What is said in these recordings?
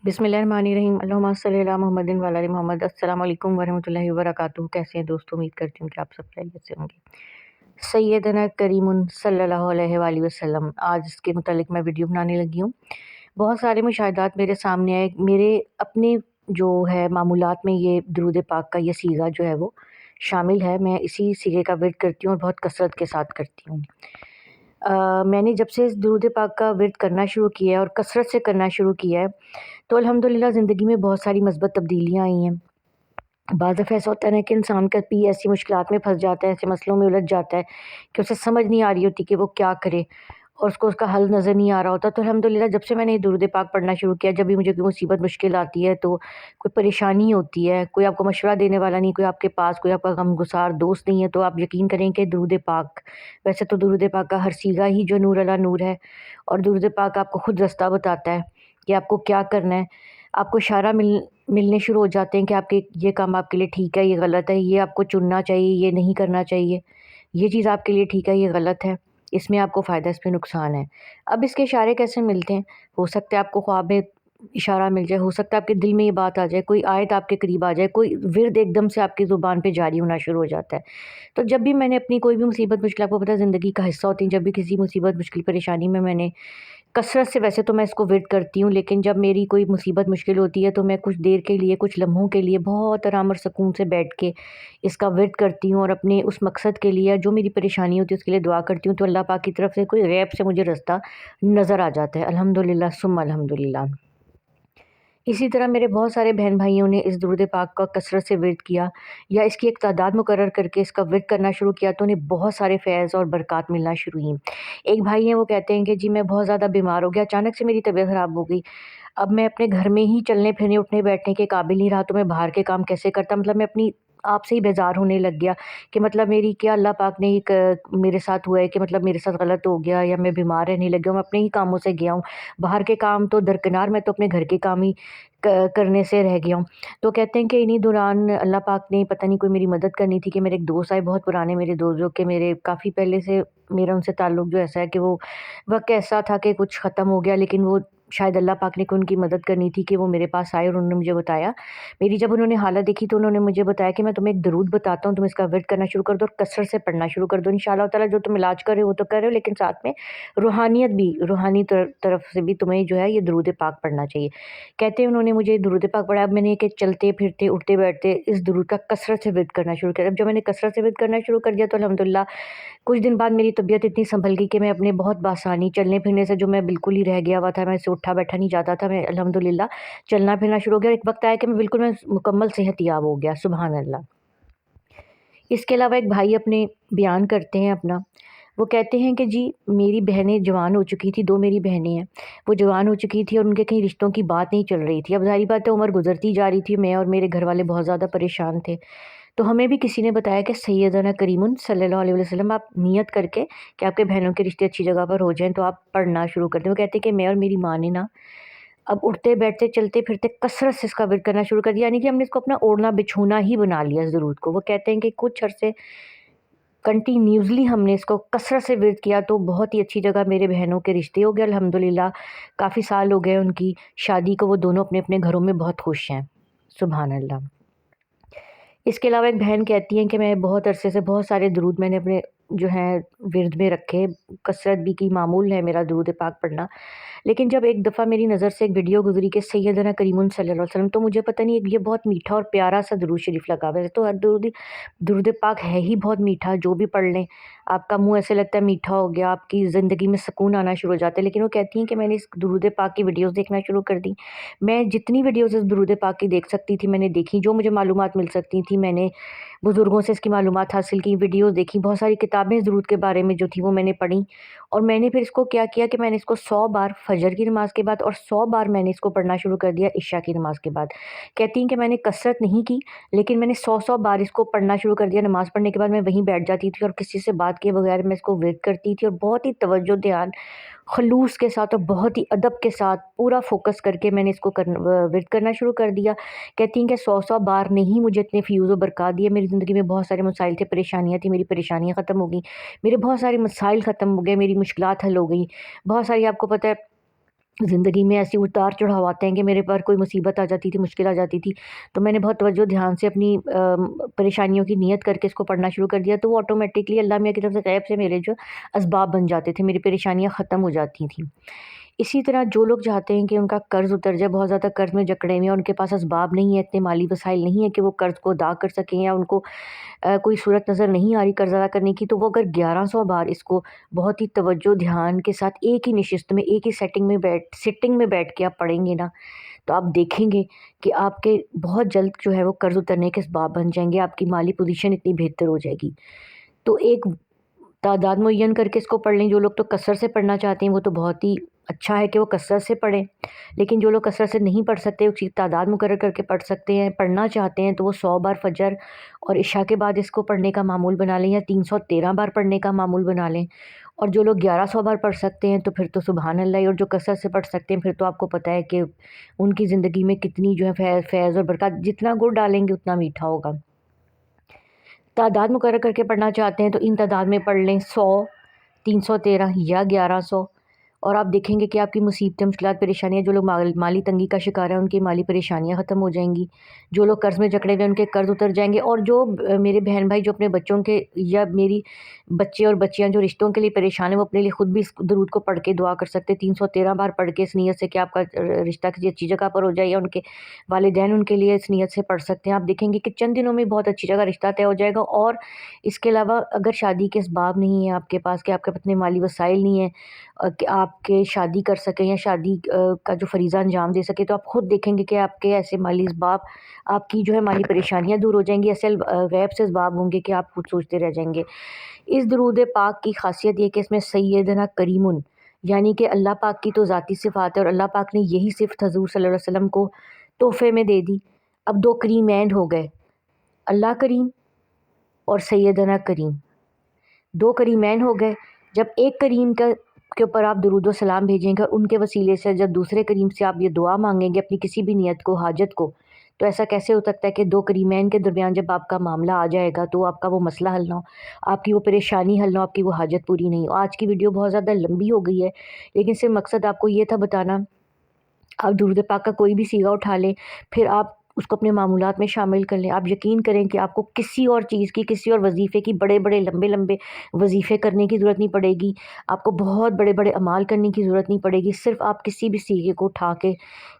बिस्मिल्लाहिर्रहमानिर्रहीम अल्लाहुम्मा सल्ली अला मुहम्मदिन व अला आलि मोहम्मद। अस्सलाम वालेकुम वरहमतुल्लाहि वबरकातुहू। कैसे हैं दोस्तों? उम्मीद करती हूँ कि आप सब खैरियत से होंगे। सैयदना करीमुन सल्लल्लाहु अलैहि वसल्लम, आज इसके मुतालिक मैं वीडियो बनाने लगी हूँ। बहुत सारे मुशाहिदात मेरे सामने आए। मेरे अपने जो है मामूलात में ये दुरूद पाक का ये सीगा जो है वो शामिल है। मैं इसी सीगे का विर्द करती हूँ और बहुत कसरत के साथ करती हूँ। मैंने जब से इस दुरूद पाक का विर्द करना शुरू किया है और कसरत से करना शुरू किया है तो अल्हम्दुलिल्लाह ज़िंदगी में बहुत सारी मस्बत तब्दीलियाँ आई हैं। बाज़ दफ़ा ऐसा होता है ना कि इंसान कभी ऐसी मुश्किलात में फँस जाता है, ऐसे मसलों में उलझ जाता है कि उसे समझ नहीं आ रही होती कि वो क्या करे और उसको उसका हल नज़र नहीं आ रहा होता। तो अल्हम्दुलिल्लाह जब से मैंने ये दुरूद पाक पढ़ना शुरू किया, जब भी मुझे कोई मुसीबत मुश्किल आती है, तो कोई परेशानी होती है, कोई आपको मशवरा देने वाला नहीं, कोई आपके पास कोई आपका गमगुसार दोस्त नहीं है, तो आप यकीन करें कि दुरूद पाक, वैसे तो दुरूद पाक का हर सीगा ही जो नूर अला नूर है, और दुरूद पाक आपको खुद रास्ता बताता है कि आपको क्या करना है। आपको इशारा मिलने शुरू हो जाते हैं कि आपके ये काम आपके लिए ठीक है, ये गलत है, ये आपको चुनना चाहिए, ये नहीं करना चाहिए, ये चीज़ आपके लिए ठीक है, ये गलत है, इसमें आपको फ़ायदा, इसमें नुकसान है। अब इसके इशारे कैसे मिलते हैं? हो सकता है आपको ख्वाब में इशारा मिल जाए, हो सकता है आपके दिल में ये बात आ जाए, कोई आयत आपके करीब आ जाए, कोई विर्द एकदम से आपकी ज़ुबान पे जारी होना शुरू हो जाता है। तो जब भी मैंने अपनी कोई भी मुसीबत मुश्किल, आपको पता है ज़िंदगी का हिस्सा होती है, जब भी किसी मुसीबत मुश्किल परेशानी में मैंने कसरत से, वैसे तो मैं इसको विर्द करती हूँ, लेकिन जब मेरी कोई मुसीबत मुश्किल होती है तो मैं कुछ देर के लिए, कुछ लम्हों के लिए बहुत आराम और सुकून से बैठ के इसका विर्द करती हूँ और अपने उस मकसद के लिए, जो मेरी परेशानी होती है उसके लिए दुआ करती हूँ। तो अल्लाह पाक की तरफ से कोई गैब से मुझे रास्ता नज़र आ जाता है। अल्हम्दुलिल्लाह सुम्मा अल्हम्दुलिल्लाह। इसी तरह मेरे बहुत सारे बहन भाइयों ने इस दुरूद पाक का कसरत से विर्द किया या इसकी एक तादाद मुकर्रर करके इसका विर्द करना शुरू किया, तो उन्हें बहुत सारे फैज़ और बरक़ात मिलना शुरू हुई। एक भाई हैं, वो कहते हैं कि जी मैं बहुत ज़्यादा बीमार हो गया, अचानक से मेरी तबीयत ख़राब हो गई। अब मैं अपने घर में ही चलने फिरने उठने बैठने के काबिल नहीं रहा, तो मैं बाहर के काम कैसे करता? मतलब मैं अपनी आप से ही बेज़ार होने लग गया कि मतलब मेरी क्या अल्लाह पाक ने एक मेरे साथ हुआ है कि मतलब मेरे साथ गलत हो गया या मैं बीमार रहने लग गया हूँ, मैं अपने ही कामों से गया हूँ। बाहर के काम तो दरकिनार, मैं तो अपने घर के काम ही करने से रह गया हूँ। तो कहते हैं कि इन्हीं दौरान अल्लाह पाक ने पता नहीं कोई मेरी मदद करनी थी कि मेरे एक दोस्त आए, बहुत पुराने मेरे दोस्त, जो कि मेरे काफ़ी पहले से मेरा उनसे ताल्लुक़ जो ऐसा है कि वो वक़्त ऐसा था कि कुछ ख़त्म हो गया, लेकिन वो शायद अल्लाह पाक ने को उनकी मदद करनी थी कि वो मेरे पास आए और उन्होंने मुझे बताया। मेरी जब उन्होंने हालत देखी तो उन्होंने मुझे बताया कि मैं तुम्हें एक दरूद बताता हूँ, तुम इसका विर्द करना शुरू कर दो और कसरत से पढ़ना शुरू कर दो। इंशाअल्लाह ताला जो तुम इलाज कर रहे हो वो तो कर रहे हो, लेकिन साथ में रूहानियत भी, रूहानी तरफ से भी तुम्हें जो है ये दुरूद पाक पढ़ना चाहिए। कहते हैं उन्होंने मुझे दुरूद पाक पढ़ा। अब मैंने कि चलते फिरते उठते बैठते इस दुरूद का कसरत से विर्द करना शुरू किया। अब जब मैंने कसरत से विर्द करना शुरू कर दिया तो अल्हम्दुलिल्लाह कुछ दिन बाद मेरी तबीयत इतनी संभल गई कि मैं अपने बहुत बासानी चलने फिरने से, जो मैं बिल्कुल ही रह गया हुआ था, मैं इससे उठा बैठा नहीं जाता था, मैं अल्हम्दुलिल्लाह चलना फिरना शुरू हो गया। एक वक्त आया कि मैं मुकम्मल सेहतयाब हो गया। सुभान अल्लाह। इसके अलावा एक भाई अपने बयान करते हैं अपना, वो कहते हैं कि जी मेरी बहनें जवान हो चुकी थी, 2 मेरी बहनें हैं, वो जवान हो चुकी थी और उनके कहीं रिश्तों की बात नहीं चल रही थी। अब ज़ाहिर बात है उम्र गुज़रती जा रही थी, मैं और मेरे घर वाले बहुत ज़्यादा परेशान थे। तो हमें भी किसी ने बताया कि सैयदना करीमुन सल्लल्लाहु अलैहि वसल्लम, आप नियत करके कि आपके बहनों के रिश्ते अच्छी जगह पर हो जाएँ तो आप पढ़ना शुरू कर दें। वो कहते हैं कि मैं और मेरी माँ ने ना अब उठते बैठते चलते फिरते कसरत से इसका विर्द करना शुरू कर दिया, यानी कि हमने इसको अपना ओढ़ना बिछोना ही बना लिया इस दुरूद को। वो कहते हैं कि कुछ अरसे कंटिन्यूअसली हमने इसको कसरत से विर्द किया तो बहुत ही अच्छी जगह मेरे बहनों के रिश्ते हो गए अल्हम्दुलिल्लाह। काफ़ी साल हो गए उनकी शादी को, वो दोनों अपने अपने घरों में बहुत खुश हैं। सुभान अल्लाह। इसके अलावा एक बहन कहती हैं कि मैं बहुत अरसे से बहुत सारे दुरूद मैंने अपने जो हैं विर्द में रखे, कसरत भी की, मामूल है मेरा दुरूद पाक पढ़ना। लेकिन जब एक दफ़ा मेरी नज़र से एक वीडियो गुज़री कि सैयदना करीमुन सल्लल्लाहु अलैहि वसल्लम, तो मुझे पता नहीं ये बहुत मीठा और प्यारा सा दुरूद शरीफ लगा। वैसे तो हर दुरूद पाक है ही बहुत मीठा, जो भी पढ़ लें आपका मुँह ऐसे लगता है मीठा हो गया, आपकी ज़िंदगी में सुकून आना शुरू हो जाता है। लेकिन वो कहती हैं कि मैंने इस दुरूद पाक की वीडियोज़ देखना शुरू कर दी। मैं जितनी वीडियोज़ इस दुरूद पाक की देख सकती थी मैंने देखी, जो मुझे मालूमात मिल सकती थी मैंने बुज़ुर्गों से इसकी मालूमात हासिल की, वीडियोज़ देखी, बहुत सारी किताबें इस दुरूद के बारे में जो थी वो मैंने पढ़ी। और मैंने फिर इसको क्या किया कि मैंने इसको 100 बार फ़जर की नमाज़ के बाद और 100 बार मैंने इसको पढ़ना शुरू कर दिया इशा की नमाज़ के बाद। कहती हैं कि मैंने कसरत नहीं की, लेकिन मैंने 100-100 बार इसको पढ़ना शुरू कर दिया। नमाज़ पढ़ने के बाद मैं वहीं बैठ जाती थी और किसी से बात किए बगैर मैं इसको विर्द करती थी और बहुत ही तवज्जो, ध्यान, खलूस के साथ और बहुत ही अदब के साथ पूरा फ़ोकस करके मैंने इसको विर्द करना शुरू कर दिया। कहती हैं कि 100-100 बार ने ही मुझे इतने फ़यूज़ और बरक़ात दिए। मेरी ज़िंदगी में बहुत सारे मसाइल थे, परेशानियाँ थी, मेरी परेशानियाँ ख़त्म हो गईं, मेरे बहुत सारे मसाइल ख़त्म हो गए, मेरी मुश्किलात हल हो गई। बहुत सारी, आपको पता है ज़िंदगी में ऐसे उतार चढ़ाव आते हैं कि मेरे पर कोई मुसीबत आ जाती थी, मुश्किल आ जाती थी, तो मैंने बहुत तवज्जो ध्यान से अपनी परेशानियों की नियत करके इसको पढ़ना शुरू कर दिया, तो वो ऑटोमेटिकली अल्लाह मियाँ की तरफ से गैब से मेरे जो असबाब बन जाते थे, मेरी परेशानियाँ ख़त्म हो जाती थीं। इसी तरह जो लोग चाहते हैं कि उनका कर्ज़ उतर जाए, बहुत ज़्यादा कर्ज़ में जकड़े हुए हैं, उनके पास असबाब नहीं है, इतने माली वसाइल नहीं है कि वो कर्ज़ को अदा कर सकें, या उनको कोई सूरत नज़र नहीं आ रही कर्ज़ अदा करने की, तो वो अगर 1100 बार इसको बहुत ही तवज्जो ध्यान के साथ एक ही नशिस्त में, एक ही सिटिंग में बैठ के आप पढ़ेंगे ना, तो आप देखेंगे कि आपके बहुत जल्द जो है वो कर्ज़ उतरने के असबाब बन जाएँगे, आपकी माली पोज़ीशन इतनी बेहतर हो जाएगी। तो एक तादाद मुअय्यन करके इसको पढ़ लें। जो लोग तो कसरत से पढ़ना चाहते हैं वो तो बहुत ही अच्छा है कि वो कसरत से पढ़ें, लेकिन जो लोग कसरत से नहीं पढ़ सकते, उसकी तादाद मुकर्रर करके पढ़ सकते हैं, पढ़ना चाहते हैं तो वो 100 बार फजर और इशा के बाद इसको पढ़ने का मामूल बना लें, या 313 बार पढ़ने का मामूल बना लें। और जो लोग 1100 बार पढ़ सकते हैं तो फिर तो सुबहान अल्लाह ही, और जो कसरत से पढ़ सकते हैं फिर तो आपको पता है कि उनकी ज़िंदगी में कितनी जो है फैज़ और बरकत, जितना गुड़ डालेंगे उतना मीठा होगा। तादाद मुकर्रर करके पढ़ना चाहते हैं तो इन तादाद में पढ़ लें, 100, 313 या 1100, और आप देखेंगे कि आपकी मुसीबतें, मुश्किलात, परेशानियाँ, जो लोग माली तंगी का शिकार हैं उनकी माली परेशानियाँ ख़त्म हो जाएंगी, जो लोग कर्ज़ में जकड़े हुए हैं उनके कर्ज़ उतर जाएंगे, और जो मेरे बहन भाई जो अपने बच्चों के, या मेरी बच्चे और बच्चियाँ जो रिश्तों के लिए परेशान हैं, वो अपने लिए ख़ुद भी इस दरूद को पढ़ के दुआ कर सकते हैं 313 बार पढ़ के, इस नीयत से कि आपका रिश्ता किसी अच्छी जगह पर हो जाए, या उनके वालिदैन उनके लिए इस नीयत से पढ़ सकते हैं। आप देखेंगे कि चंद दिनों में बहुत अच्छी जगह रिश्ता तय हो जाएगा। और इसके अलावा अगर शादी के असबाब नहीं है आपके पास, कि आपके इतने माली वसाइल नहीं है कि आपके शादी कर सकें, या शादी का जो फरीज़ा अंजाम दे सके, तो आप ख़ुद देखेंगे कि आपके ऐसे माली असबाब, आपकी जो है माली परेशानियाँ दूर हो जाएंगी। ऐसे गैब से असबाब होंगे कि आप खुद सोचते रह जाएंगे। इस दरूद पाक की खासियत ये कि इसमें सैयदना करीमुन, यानी कि अल्लाह पाक की तो ज़ाती सिफ़ात है, और अल्लाह पाक ने यही सिफ़त हज़ूर सल्लल्लाहु अलैहि वसल्लम को तोहफ़े में दे दी। अब 2 करीमैन हो गए, अल्लाह करीम और सैयदना करीम, 2 करीमैन हो गए। जब एक करीम के ऊपर आप दुरूद व सलाम भेजेंगे, और उनके वसीले से जब दूसरे करीम से आप ये दुआ मांगेंगे अपनी किसी भी नियत को, हाजत को, तो ऐसा कैसे हो सकता है कि 2 करीमैन के दरमियान जब आपका मामला आ जाएगा तो आपका वो मसला हल ना हो, आपकी वो परेशानी हल ना हो, आपकी वो हाजत पूरी नहीं हो। आज की वीडियो बहुत ज़्यादा लंबी हो गई है, लेकिन सिर्फ मकसद आपको ये था बताना। आप दुरूद पाक का कोई भी सीगा उठा लें, फिर आप उसको अपने मामूलात में शामिल कर लें। आप यकीन करें कि आपको किसी और चीज़ की, किसी और वजीफ़े की, बड़े-बड़े, लंबे-लंबे वजीफ़े करने की ज़रूरत नहीं पड़ेगी। आपको बहुत बड़े-बड़े अमाल करने की ज़रूरत नहीं पड़ेगी। सिर्फ़ आप किसी भी सीगे को उठा के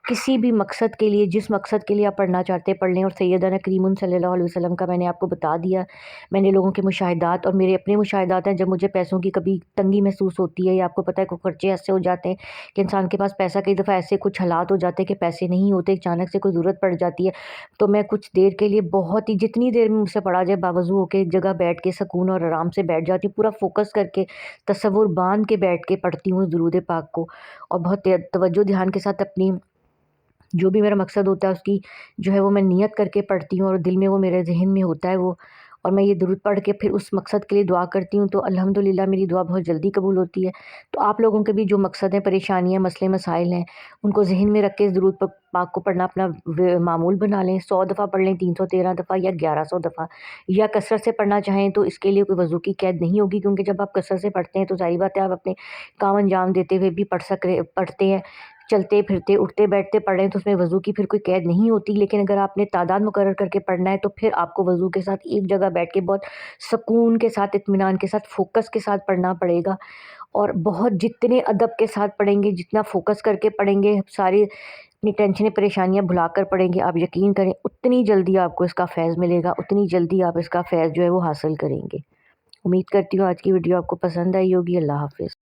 किसी भी मकसद के लिए, जिस मकसद के लिए आप पढ़ना चाहते हैं पढ़ लें। और सैयदना करीमुन सल्लल्लाहु अलैहि वसल्लम का मैंने आपको बता दिया। मैंने लोगों के मुशाहिदात और मेरे अपने मुशाहिदात हैं, जब मुझे पैसों की कभी तंगी महसूस होती है, या आपको पता है कोई खर्चे ऐसे हो जाते हैं कि इंसान के पास पैसा, कई दफ़ा ऐसे कुछ हालात हो जाते हैं कि पैसे नहीं होते, अचानक से कोई ज़रूरत पड़ जाती है, तो मैं कुछ देर के लिए, बहुत ही जितनी देर में मुझसे पढ़ा जाए, बावज़ू होके एक जगह बैठ के सुकून और आराम से बैठ जाती हूँ, पूरा फ़ोकस करके, तसव्वुर बाँध के बैठ के पढ़ती हूँ दुरूद पाक को, और बहुत तवज्जो ध्यान के साथ अपनी जो भी मेरा मकसद होता है उसकी जो है वो मैं नियत करके पढ़ती हूँ, और दिल में वो मेरे ज़हन में होता है वो, और मैं ये दुरूद पढ़ के फिर उस मकसद के लिए दुआ करती हूँ, तो अल्हम्दुलिल्लाह मेरी दुआ बहुत जल्दी कबूल होती है। तो आप लोगों के भी जो मकसद हैं, परेशानियाँ, मसले मसाइल हैं, उनको ज़हन में रख के इस दुरूद पाक को पढ़ना अपना मामूल बना लें। 100 दफ़ा पढ़ लें, 313 दफ़ा, या 1100 दफ़ा, या कसरत से पढ़ना चाहें तो इसके लिए कोई वज़ू की कैद नहीं होगी, क्योंकि जब आप कसरत से पढ़ते हैं तो ज़ाहिर बात है आप अपने काम अंजाम देते हुए भी पढ़ते हैं, चलते फिरते, उठते बैठते पढ़ रहे हैं, तो उसमें वज़ू की फिर कोई कैद नहीं होती। लेकिन अगर आपने तादाद मुकर्रर करके पढ़ना है तो फिर आपको वज़ू के साथ एक जगह बैठ के बहुत सुकून के साथ, इत्मीनान के साथ, फ़ोकस के साथ पढ़ना पड़ेगा, और बहुत जितने अदब के साथ पढ़ेंगे, जितना फ़ोकस करके पढ़ेंगे, सारी अपनी टेंशनें, परेशानियाँ भुलाकर पढ़ेंगे, आप यकीन करें उतनी जल्दी आपको इसका फैज़ मिलेगा, उतनी जल्दी आप इसका फैज़ जो है वो हासिल करेंगे। उम्मीद करती हूँ आज की वीडियो आपको पसंद आई होगी। अल्लाह हाफ़िज़।